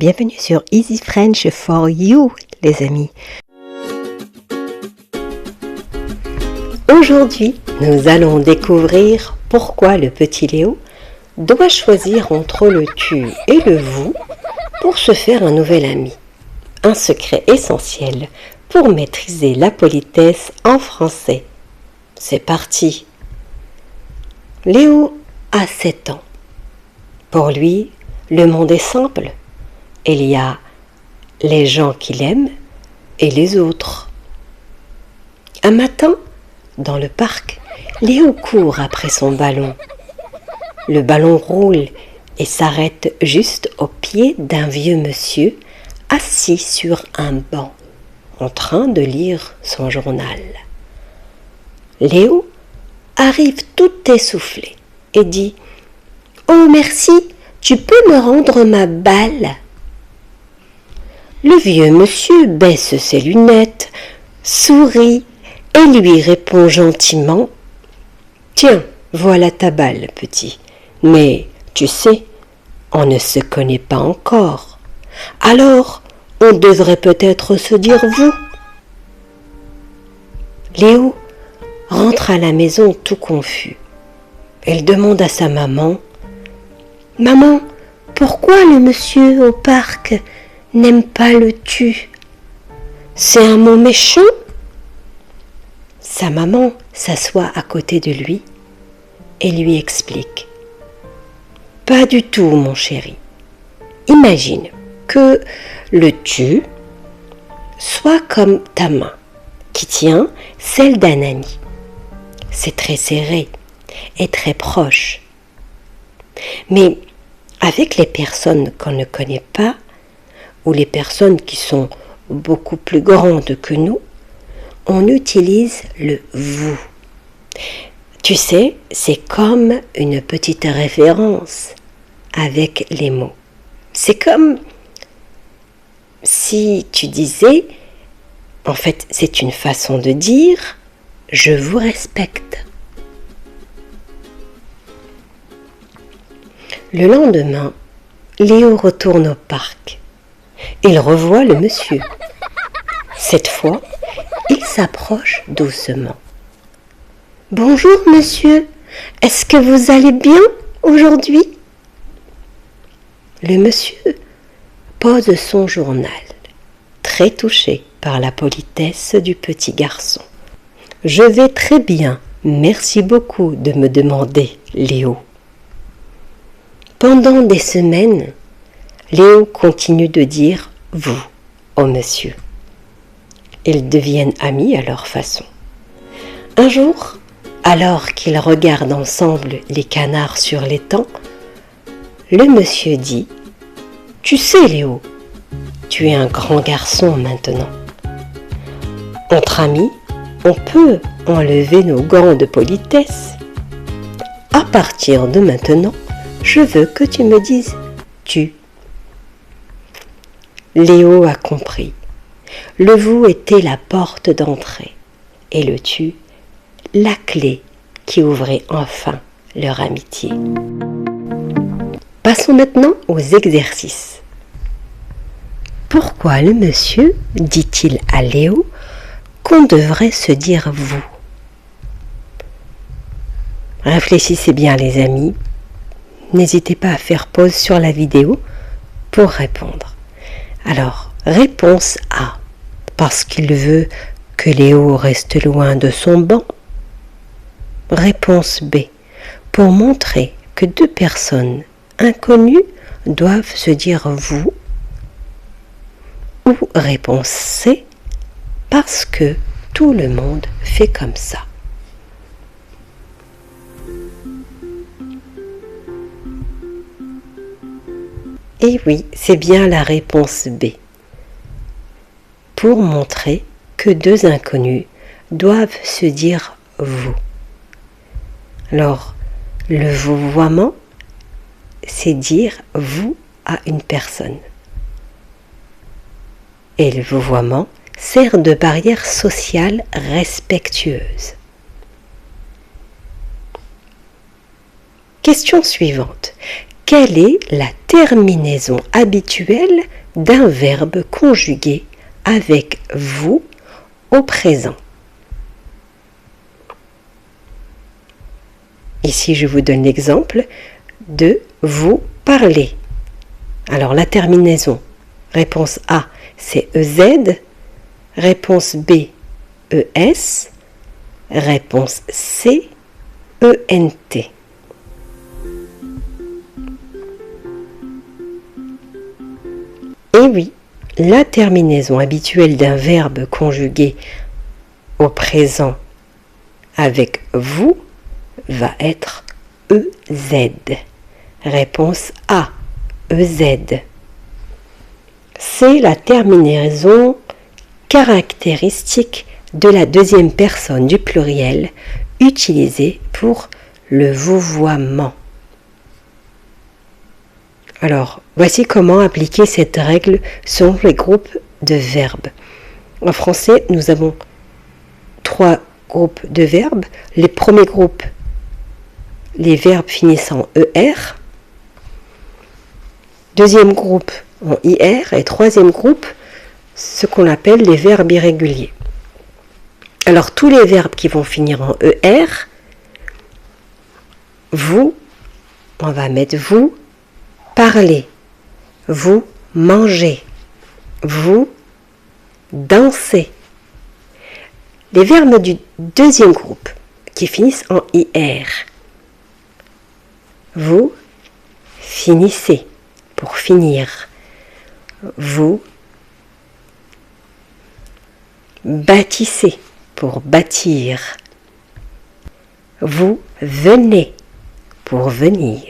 Bienvenue sur Easy French for You, les amis. Aujourd'hui, nous allons découvrir pourquoi le petit Léo doit choisir entre le tu et le vous pour se faire un nouvel ami. Un secret essentiel pour maîtriser la politesse en français. C'est parti. Léo a 7 ans. Pour lui, le monde est simple. Il y a les gens qu'il aime et les autres. Un matin, dans le parc, Léo court après son ballon. Le ballon roule et s'arrête juste au pied d'un vieux monsieur assis sur un banc, en train de lire son journal. Léo arrive tout essoufflé et dit « Oh merci, tu peux me rendre ma balle ?» Le vieux monsieur baisse ses lunettes, sourit et lui répond gentiment « Tiens, voilà ta balle, petit. Mais, tu sais, on ne se connaît pas encore. Alors, on devrait peut-être se dire vous. » Léo rentre à la maison tout confus. Elle demande à sa maman « Maman, pourquoi le monsieur au parc n'aime pas le tu? C'est un mot méchant ?» Sa maman s'assoit à côté de lui et lui explique « Pas du tout, mon chéri. Imagine que le tu soit comme ta main qui tient celle d'un ami. C'est très serré et très proche. Mais avec les personnes qu'on ne connaît pas ou les personnes qui sont beaucoup plus grandes que nous, on utilise le vous. Tu sais, c'est comme une petite référence avec les mots. C'est comme si tu disais, en fait, c'est une façon de dire « je vous respecte ». Le lendemain, Léo retourne au parc. Il revoit le monsieur. Cette fois, il s'approche doucement. « Bonjour monsieur, est-ce que vous allez bien aujourd'hui ?» Le monsieur pose son journal, très touché par la politesse du petit garçon. « Je vais très bien, merci beaucoup de me demander, Léo. » Pendant des semaines, Léo continue de dire « vous » au monsieur. Ils deviennent amis à leur façon. Un jour, alors qu'ils regardent ensemble les canards sur l'étang, le monsieur dit « Tu sais Léo, tu es un grand garçon maintenant. Entre amis, on peut enlever nos gants de politesse. À partir de maintenant, je veux que tu me dises « tu ». Léo a compris. Le vous était la porte d'entrée et le tu, la clé qui ouvrait enfin leur amitié. Passons maintenant aux exercices. Pourquoi le monsieur dit-il à Léo qu'on devrait se dire vous? Réfléchissez bien les amis. N'hésitez pas à faire pause sur la vidéo pour répondre. Alors, réponse A, parce qu'il veut que Léo reste loin de son banc. Réponse B, pour montrer que deux personnes inconnues doivent se dire vous. Ou réponse C, parce que tout le monde fait comme ça. Et oui, c'est bien la réponse B. Pour montrer que deux inconnus doivent se dire vous. Alors, le vouvoiement, c'est dire vous à une personne. Et le vouvoiement sert de barrière sociale respectueuse. Question suivante. quelle est la terminaison habituelle d'un verbe conjugué avec vous au présent? Ici, je vous donne l'exemple de vous parler. Alors, la terminaison, réponse A, c'est EZ, réponse B, ES, réponse C, ENT. Et oui, la terminaison habituelle d'un verbe conjugué au présent avec vous va être EZ. Réponse A, EZ. C'est la terminaison caractéristique de la deuxième personne du pluriel utilisée pour le vouvoiement. Alors, voici comment appliquer cette règle sur les groupes de verbes. En français, nous avons 3 groupes de verbes. Les premiers groupes, les verbes finissant en ER. Deuxième groupe en IR. Et troisième groupe, ce qu'on appelle les verbes irréguliers. Alors, tous les verbes qui vont finir en ER, vous, on va mettre vous, parler, vous mangez, vous dansez. Les verbes du deuxième groupe qui finissent en IR, vous finissez pour finir, vous bâtissez pour bâtir, vous venez pour venir.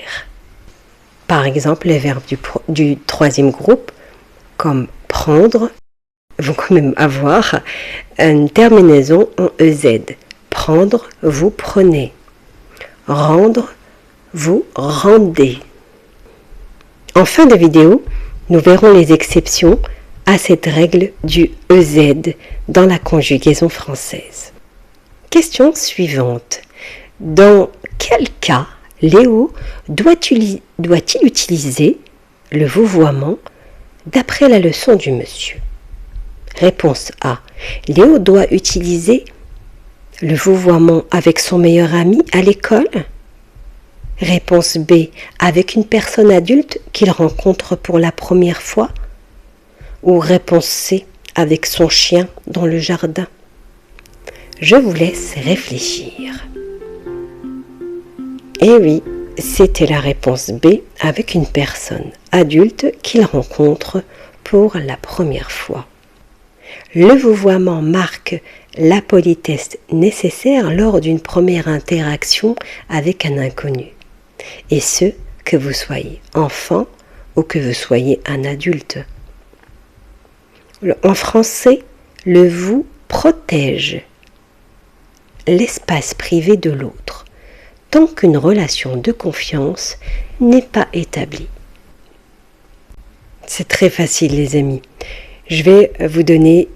Par exemple, les verbes du troisième groupe, comme prendre, vont quand même avoir une terminaison en EZ. Prendre, vous prenez. Rendre, vous rendez. En fin de vidéo, nous verrons les exceptions à cette règle du EZ dans la conjugaison française. Question suivante. Dans quel cas Léo doit-il utiliser le vouvoiement d'après la leçon du monsieur? Réponse A. Léo doit utiliser le vouvoiement avec son meilleur ami à l'école? Réponse B. Avec une personne adulte qu'il rencontre pour la première fois? Ou réponse C. Avec son chien dans le jardin? Je vous laisse réfléchir. Et oui, c'était la réponse B, avec une personne adulte qu'il rencontre pour la première fois. Le vouvoiement marque la politesse nécessaire lors d'une première interaction avec un inconnu. Et ce, que vous soyez enfant ou que vous soyez un adulte. En français, le vous protège l'espace privé de l'autre, tant qu'une relation de confiance n'est pas établie. C'est très facile, les amis. Je vais vous donner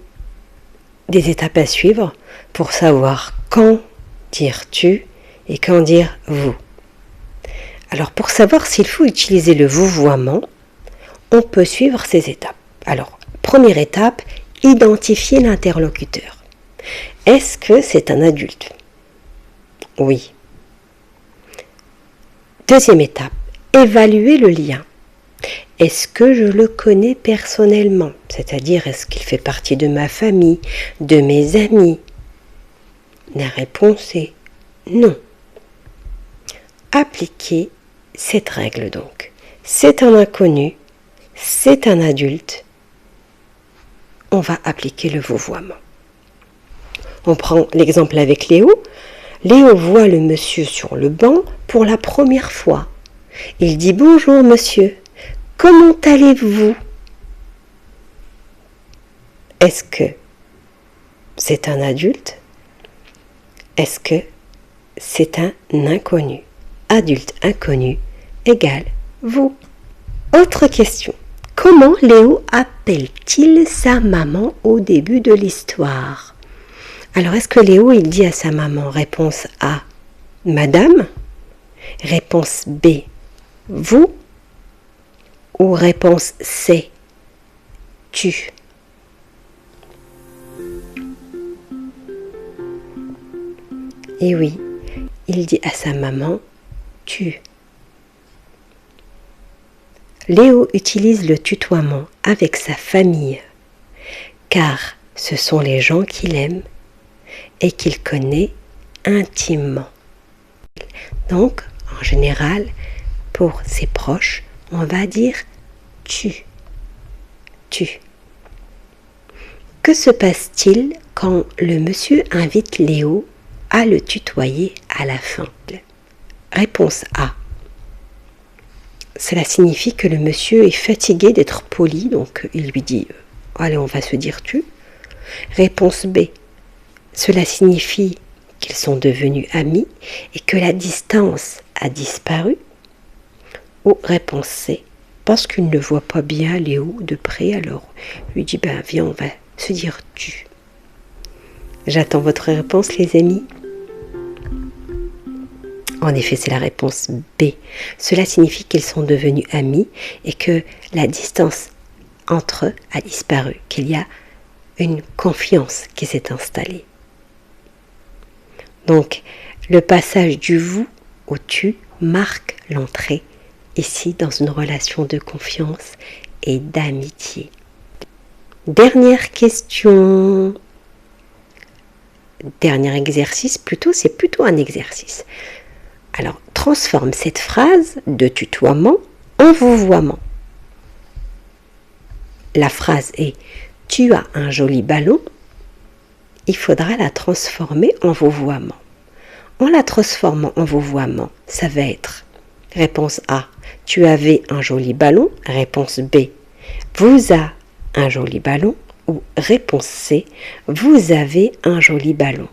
des étapes à suivre pour savoir quand dire tu et quand dire vous. Alors, pour savoir s'il faut utiliser le vouvoiement, on peut suivre ces étapes. Alors, première étape, identifier l'interlocuteur. Est-ce que c'est un adulte? Oui. Deuxième étape, évaluer le lien. Est-ce que je le connais personnellement? C'est-à-dire, est-ce qu'il fait partie de ma famille, de mes amis? La réponse est non. Appliquer cette règle donc. C'est un inconnu, c'est un adulte. On va appliquer le vouvoiement. On prend l'exemple avec Léo. Léo voit le monsieur sur le banc pour la première fois. Il dit « Bonjour monsieur, comment allez-vous » Est-ce que c'est un adulte? Est-ce que c'est un inconnu? Adulte inconnu égale vous. Autre question. Comment Léo appelle-t-il sa maman au début de l'histoire? Alors, est-ce que Léo, il dit à sa maman, réponse A, Madame? Réponse B, vous? ou réponse C, tu. Et oui, il dit à sa maman, tu. Léo utilise le tutoiement avec sa famille, car ce sont les gens qu'il aime et qu'il connaît intimement. Donc, en général, pour ses proches, on va dire tu. Tu. Que se passe-t-il quand le monsieur invite Léo à le tutoyer à la fin? Réponse A. Cela signifie que le monsieur est fatigué d'être poli, donc il lui dit « Allez, on va se dire tu ». Réponse B. Cela signifie qu'ils sont devenus amis et que la distance a disparu. Ou réponse C. Parce qu'il ne voit pas bien Léo de près, alors il lui dit « Viens, on va se dire tu ». J'attends votre réponse, les amis. En effet, c'est la réponse B. Cela signifie qu'ils sont devenus amis et que la distance entre eux a disparu, qu'il y a une confiance qui s'est installée. Donc, le passage du vous au tu marque l'entrée ici dans une relation de confiance et d'amitié. Dernière question. Dernier exercice, c'est plutôt un exercice. Alors, transforme cette phrase de tutoiement en vouvoiement. La phrase est « Tu as un joli ballon ». Il faudra la transformer en vouvoiement. En la transformant en vouvoiement, ça va être réponse A « Tu avais un joli ballon ». Réponse B « Vous a un joli ballon ». Ou réponse C « Vous avez un joli ballon ».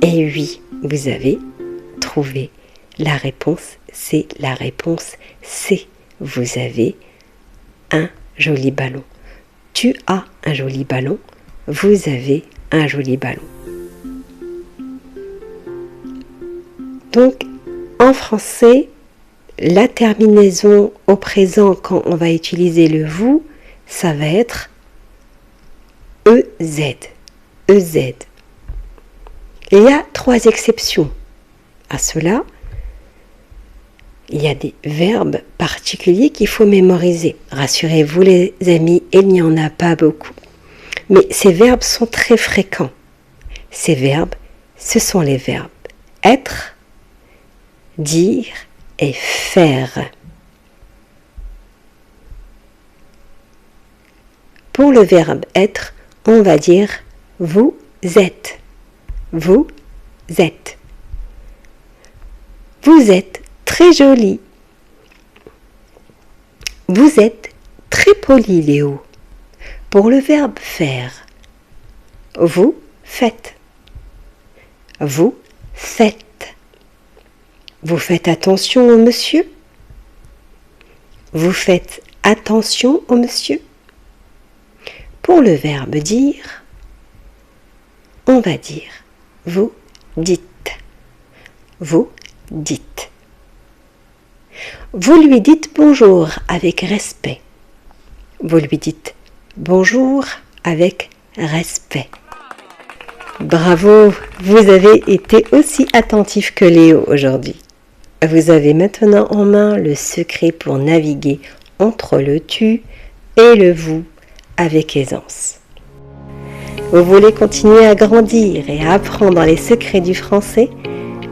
Et oui, vous avez trouvé la réponse, c'est la réponse C. Vous avez un joli ballon. Tu as un joli ballon. Vous avez un joli ballon. Donc, en français, la terminaison au présent quand on va utiliser le vous, ça va être EZ. EZ. Et il y a 3 exceptions à cela. Il y a des verbes particuliers qu'il faut mémoriser. Rassurez-vous les amis, il n'y en a pas beaucoup. Mais ces verbes sont très fréquents. Ces verbes, ce sont les verbes être, dire et faire. Pour le verbe être, on va dire vous êtes. Vous êtes. Vous êtes très joli. Vous êtes très poli, Léo. Pour le verbe faire, vous faites. Vous faites. Vous faites attention au monsieur. Vous faites attention au monsieur. Pour le verbe dire, on va dire vous dites. Vous dites. Vous lui dites bonjour avec respect. Vous lui dites bonjour avec respect. Bravo, vous avez été aussi attentif que Léo aujourd'hui. Vous avez maintenant en main le secret pour naviguer entre le tu et le vous avec aisance. Vous voulez continuer à grandir et à apprendre les secrets du français?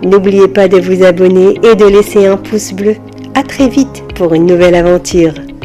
N'oubliez pas de vous abonner et de laisser un pouce bleu. À très vite pour une nouvelle aventure.